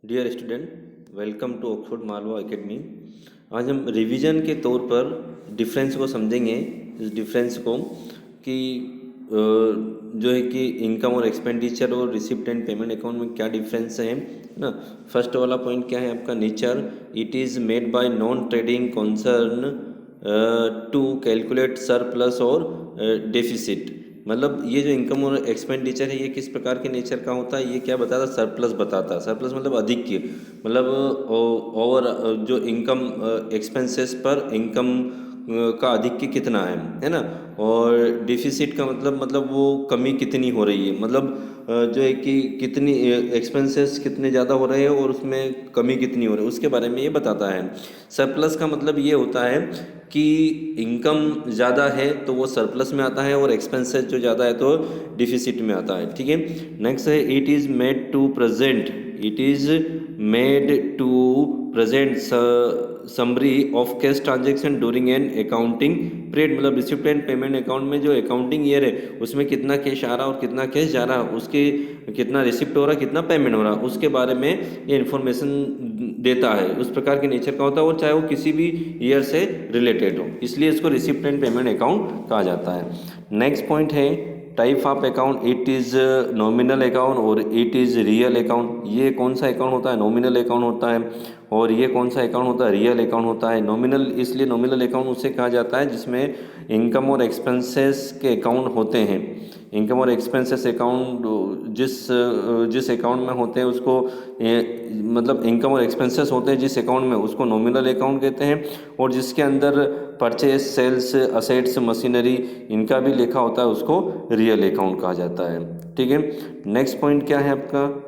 Dear student, welcome to Oxford Malwa academy. आज हम revision के तौर पर डिफरेंस को समझेंगे। इस डिफरेंस को कि जो है कि इनकम और एक्सपेंडिचर और रिसिप्ट एंड पेमेंट अकाउंट में क्या डिफरेंस है ना। फर्स्ट वाला पॉइंट क्या है आपका, nature. It is made by non trading concern to calculate surplus और डेफिसिट। मतलब ये जो इनकम और एक्सपेंडिचर है ये किस प्रकार के नेचर का होता है, ये क्या बताता है, सरप्लस बताता है। सरप्लस मतलब अधिक की, मतलब ओवर जो इनकम एक्सपेंसेस पर इनकम का अधिक की कितना है ना। और डिफिसिट का मतलब वो कमी कितनी हो रही है, मतलब जो है कि कितनी एक्सपेंसेस कितने ज़्यादा हो रहे हैं और उसमें कमी कितनी हो रही है, उसके बारे में ये बताता है। सरप्लस का मतलब ये होता है कि इनकम ज़्यादा है तो वो सरप्लस में आता है और एक्सपेंसेस जो ज़्यादा है तो डिफिसिट में आता है। ठीक है, नेक्स्ट है it is made to present. It is made to present summary of cash transaction during an accounting period. मतलब रिसिप्ट एंड पेमेंट अकाउंट में जो अकाउंटिंग ईयर है उसमें कितना कैश आ रहा और कितना कैश जा रहा, उसके कितना रिसिप्ट हो रहा कितना पेमेंट हो रहा, उसके बारे में ये इन्फॉर्मेशन देता है। उस प्रकार के नेचर का होता है और चाहे वो किसी भी ईयर से रिलेटेड हो, इसलिए इसको रिसिप्ट एंड पेमेंट अकाउंट कहा जाता है। नेक्स्ट पॉइंट है type of account. It is nominal account और इट इज़ रियल अकाउंट। ये कौन सा अकाउंट होता है, नॉमिनल अकाउंट होता है। और ये कौन सा अकाउंट होता है, रियल अकाउंट होता है। नॉमिनल इसलिए नॉमिनल अकाउंट उसे कहा जाता है जिसमें इनकम और एक्सपेंसेस के अकाउंट होते हैं। इनकम और एक्सपेंसेस अकाउंट जिस अकाउंट में होते हैं उसको मतलब इनकम और एक्सपेंसेस होते हैं जिस अकाउंट में उसको नॉमिनल अकाउंट कहते हैं। और जिसके अंदर परचेज, सेल्स, असेट्स, मशीनरी इनका भी लिखा होता है उसको रियल अकाउंट कहा जाता है। ठीक है, नेक्स्ट पॉइंट क्या है आपका,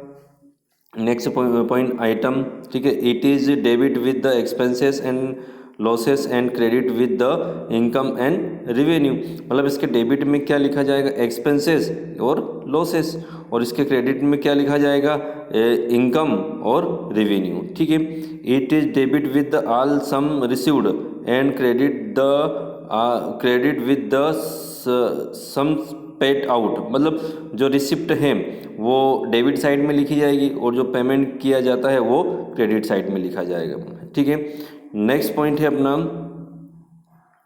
नेक्स्ट पॉइंट आइटम। ठीक है, it is debit with the expenses and losses and credit with the income and revenue. मतलब इसके डेबिट में क्या लिखा जाएगा, एक्सपेंसेस और लॉसेस, और इसके क्रेडिट में क्या लिखा जाएगा, इनकम और रिवेन्यू। ठीक है, it is debit with the all sum received and credit with the sum paid out. मतलब जो रिसिप्ट है वो डेबिट साइड में लिखी जाएगी और जो पेमेंट किया जाता है वो क्रेडिट साइड में लिखा जाएगा। ठीक है, नेक्स्ट पॉइंट है अपना,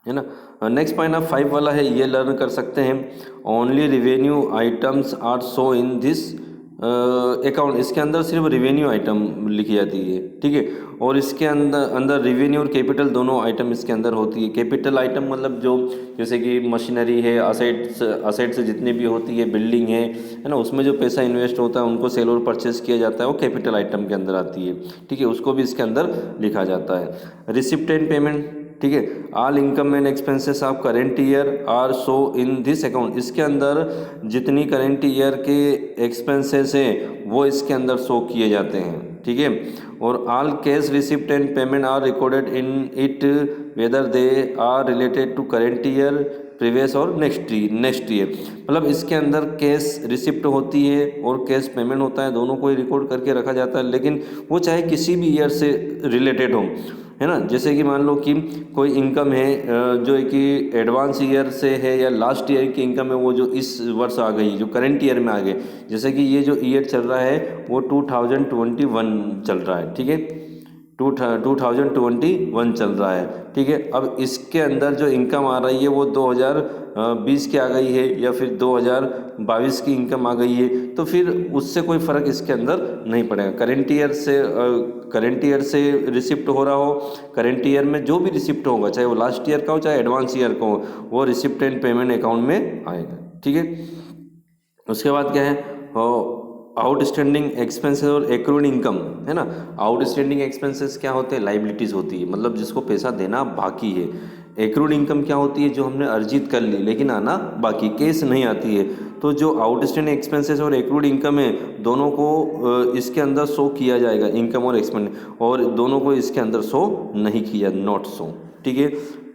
है ना। नेक्स्ट पॉइंट आप 5 वाला है, ये लर्न कर सकते हैं। Only revenue items are show in this account. इसके अंदर सिर्फ रिवेन्यू आइटम लिखी जाती है। ठीक है, और इसके अंदर अंदर रिवेन्यू और कैपिटल दोनों आइटम इसके अंदर होती है। कैपिटल आइटम मतलब जो जैसे कि मशीनरी है, असेट्स जितनी भी होती है, बिल्डिंग है ना, उसमें जो पैसा इन्वेस्ट होता है उनको सेल और परचेस किया जाता है, वो कैपिटल आइटम के अंदर आती है। ठीक है, उसको भी इसके अंदर लिखा जाता है। रिसिप्ट एंड पेमेंट, ठीक है, all income and expenses of current year are show in this account. इसके अंदर जितनी करेंट ईयर के एक्सपेंसेस हैं वो इसके अंदर शो किए जाते हैं। ठीक है, और all cash receipt and payment are recorded in it whether they are related to current year, previous और नेक्स्ट ईयर। मतलब इसके अंदर कैश रिसिप्ट होती है और कैश पेमेंट होता है, दोनों को ही रिकॉर्ड करके रखा जाता है, लेकिन वो चाहे किसी भी ईयर से रिलेटेड हो, है ना। जैसे कि मान लो कि कोई इनकम है जो है कि एडवांस ईयर से है या लास्ट ईयर की इनकम है, वो जो इस वर्ष आ गई, जो करंट ईयर में आ गई। जैसे कि ये जो ईयर चल रहा है वो 2021 चल रहा है। ठीक है, 2021 चल रहा है। ठीक है, अब इसके अंदर जो इनकम आ रही है वो 2020 की आ गई है या फिर 2022 की इनकम आ गई है, तो फिर उससे कोई फ़र्क इसके अंदर नहीं पड़ेगा। करेंट ईयर से रिसिप्ट हो रहा हो, करेंट ईयर में जो भी रिसिप्ट होगा, चाहे वो लास्ट ईयर का हो चाहे एडवांस ईयर का हो, वो रिसिप्ट एंड पेमेंट अकाउंट में आएगा। ठीक है, उसके बाद क्या है, आउटस्टैंडिंग एक्सपेंसेस और एक्रूड इनकम, है ना। आउटस्टैंडिंग एक्सपेंसेस क्या होते हैं, लाइबिलिटीज़ होती है, मतलब जिसको पैसा देना बाकी है। एक्रूड इनकम क्या होती है, जो हमने अर्जित कर ली लेकिन आना बाकी, केस नहीं आती है। तो जो आउटस्टैंडिंग एक्सपेंसेस और एक्रूड इनकम है दोनों को इसके अंदर शो किया जाएगा, इनकम और एक्सपेंस, और दोनों को इसके अंदर शो नहीं किया, नॉट शो। ठीक है,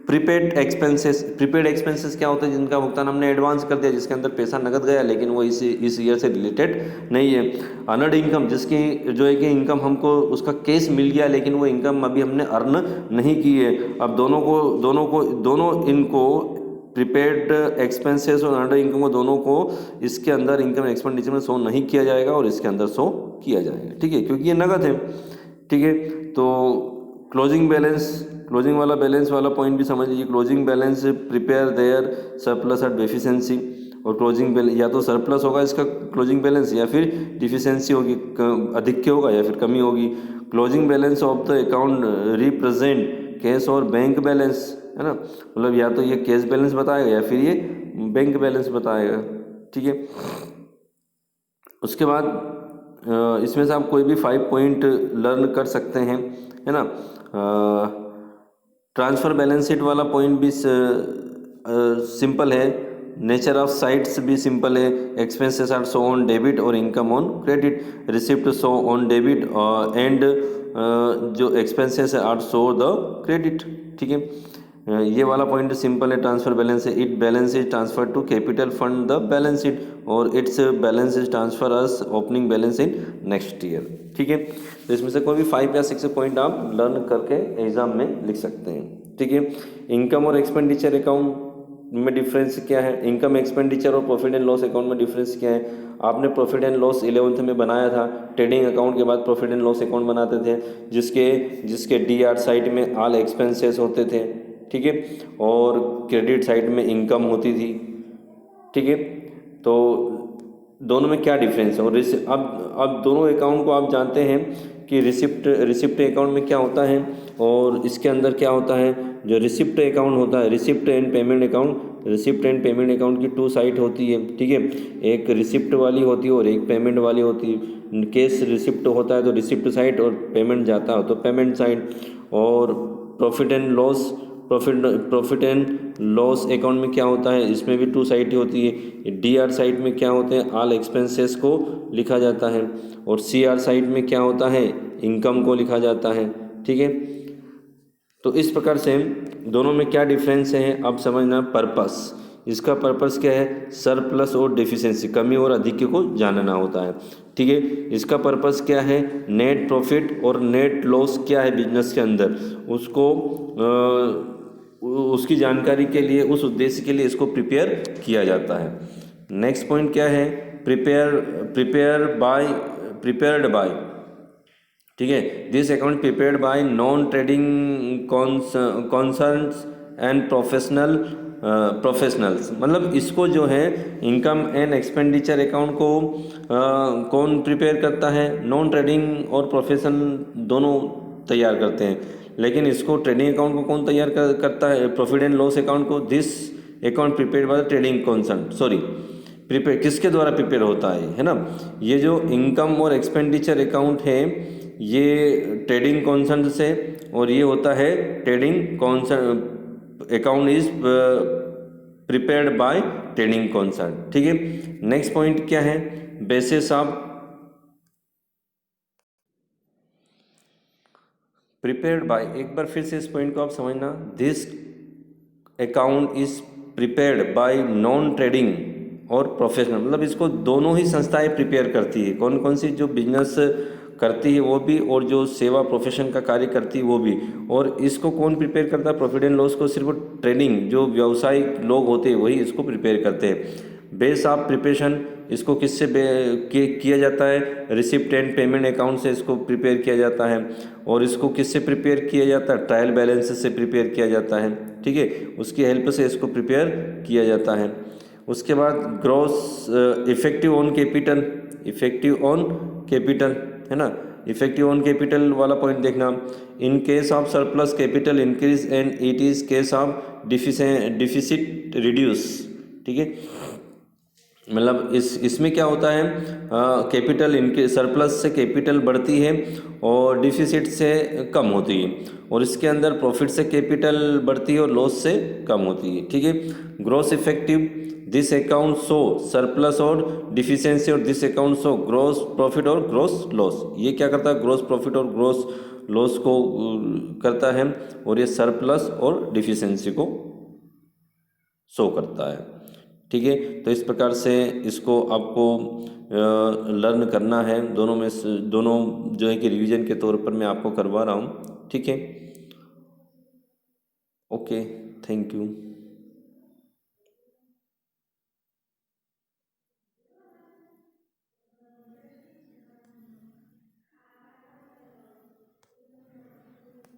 प्रीपेड एक्सपेंसेस क्या होता है, जिनका भुगतान हमने एडवांस कर दिया, जिसके अंदर पैसा नगद गया लेकिन वो इस ईयर से रिलेटेड नहीं है। अर्नड इनकम, जिसकी जो है कि इनकम हमको उसका कैश मिल गया लेकिन वो इनकम अभी हमने अर्न नहीं की है। अब दोनों इनको प्रीपेड एक्सपेंसेस और अंडर इनकम को दोनों को इसके अंदर इनकम एक्सपेंडिचर में शो नहीं किया जाएगा और इसके अंदर शो किया जाएगा, ठीक है, क्योंकि ये नगद है, ठीक है। तो क्लोजिंग बैलेंस, क्लोजिंग वाला बैलेंस वाला पॉइंट भी समझ लीजिए। Closing balance prepare their surplus at deficiency, और क्लोजिंग बैलेंस या तो सरप्लस होगा इसका क्लोजिंग बैलेंस, या फिर डिफिशिएंसी होगी, अधिक्य होगा या फिर कमी होगी। Closing balance of the account represent cash और बैंक बैलेंस, है ना, मतलब या तो ये कैश बैलेंस बताएगा या फिर ये बैंक बैलेंस बताएगा, ठीक है। उसके बाद इसमें से आप कोई भी 5 पॉइंट लर्न कर सकते हैं, है ना। ट्रांसफ़र बैलेंस शीट वाला पॉइंट भी सिंपल है। नेचर ऑफ साइट्स भी सिंपल है। Expenses are show on debit और income on credit. Receipt show on debit and जो expenses are show the credit, ठीक है। ये वाला पॉइंट सिंपल है, ट्रांसफर बैलेंस है। It balance is transfer to capital fund the balance sheet और its balance is transfer as opening balance in next year, ठीक है। तो इसमें से कोई भी 5 या 6 पॉइंट आप लर्न करके एग्जाम में लिख सकते हैं, ठीक है। इनकम और एक्सपेंडिचर अकाउंट में डिफरेंस क्या है, इनकम एक्सपेंडिचर और प्रॉफिट एंड लॉस अकाउंट में डिफरेंस क्या है। आपने प्रॉफिट एंड लॉस 11th में बनाया था। ट्रेडिंग अकाउंट के बाद प्रॉफिट एंड लॉस अकाउंट बनाते थे, जिसके DR साइड में ऑल एक्सपेंसेस होते थे, ठीक है, और क्रेडिट साइड में इनकम होती थी, ठीक है। तो दोनों में क्या डिफरेंस है। और अब दोनों अकाउंट को आप जानते हैं कि रिसिप्ट अकाउंट में क्या होता है और इसके अंदर क्या होता है। जो रिसिप्ट अकाउंट होता है, रिसिप्ट एंड पेमेंट अकाउंट की 2 साइड होती है, ठीक है। एक रिसिप्ट वाली होती है और एक पेमेंट वाली होती है। केस रिसिप्ट होता है तो रिसिप्ट साइड, और पेमेंट जाता है तो पेमेंट साइड। और प्रॉफिट एंड लॉस अकाउंट में क्या होता है, इसमें भी 2 साइड होती है। DR साइड में क्या होते हैं, ऑल एक्सपेंसेस को लिखा जाता है, और CR साइड में क्या होता है, इनकम को लिखा जाता है, ठीक है। तो इस प्रकार से दोनों में क्या डिफरेंस है अब समझना। पर्पस, इसका पर्पस क्या है, सरप्लस और डेफिशिएंसी, कमी और अधिक्य को जानना होता है, ठीक है। इसका पर्पस क्या है, नेट प्रॉफिट और नेट लॉस क्या है बिजनेस के अंदर, उसको उसकी जानकारी के लिए, उस उद्देश्य के लिए इसको प्रिपेयर किया जाता है। नेक्स्ट पॉइंट क्या है, प्रिपेयर्ड बाय, ठीक है। This account prepared by non trading concerns and professionals, मतलब इसको जो है इनकम एंड एक्सपेंडिचर अकाउंट को कौन प्रिपेयर करता है, नॉन ट्रेडिंग और प्रोफेशन दोनों तैयार करते हैं। लेकिन इसको ट्रेडिंग अकाउंट को कौन तैयार करता है, प्रॉफिट एंड लॉस अकाउंट को। This account prepared by trading concern, prepare किसके द्वारा प्रिपेयर होता है ना। ये जो इनकम और एक्सपेंडिचर अकाउंट है ये ट्रेडिंग कॉन्सर्न से, और ये होता है trading concern account is prepared by trading concern, ठीक है। नेक्स्ट पॉइंट क्या है, बेसिस ऑफ प्रिपेयर्ड बाय। एक बार फिर से इस पॉइंट को आप समझना। This account is prepared by non trading और प्रोफेशनल, मतलब इसको दोनों ही संस्थाएं प्रिपेयर करती है। कौन कौन सी, जो बिजनेस करती है वो भी, और जो सेवा प्रोफेशन का कार्य करती है वो भी। और इसको कौन प्रिपेयर करता है, प्रॉफिट एंड लॉस को सिर्फ ट्रेडिंग जो व्यावसायिक लोग होते हैं वही इसको प्रिपेयर करते हैं। बेस ऑफ प्रिपरेशन इसको किससे किया जाता है, रिसिप्ट एंड पेमेंट अकाउंट से इसको प्रिपेयर किया जाता है। और इसको किससे प्रिपेयर किया जाता है, ट्रायल बैलेंस से प्रिपेयर किया जाता है, ठीक है। उसकी हेल्प से इसको प्रिपेयर किया जाता है। उसके बाद ग्रॉस इफेक्टिव ऑन कैपिटल, है ना। इफेक्टिव ऑन कैपिटल वाला पॉइंट देखना। In case of surplus capital increase and it is case of deficit reduce, ठीक है। मतलब इसमें क्या होता है, कैपिटल इनके सरप्लस से कैपिटल बढ़ती है और डिफिसिट से कम होती है, और इसके अंदर प्रॉफिट से कैपिटल बढ़ती है और लॉस से कम होती है, ठीक है। Gross effective, this account show surplus और डिफिशिएंसी, और this account show gross profit और ग्रॉस लॉस। ये क्या करता है, ग्रॉस प्रॉफिट और ग्रॉस लॉस को करता है, और ये सरप्लस और डिफिशिएंसी को शो करता है, ठीक है। तो इस प्रकार से इसको आपको लर्न करना है। दोनों जो है कि रिवीजन के तौर पर मैं आपको करवा रहा हूँ, ठीक है। Okay, thank you.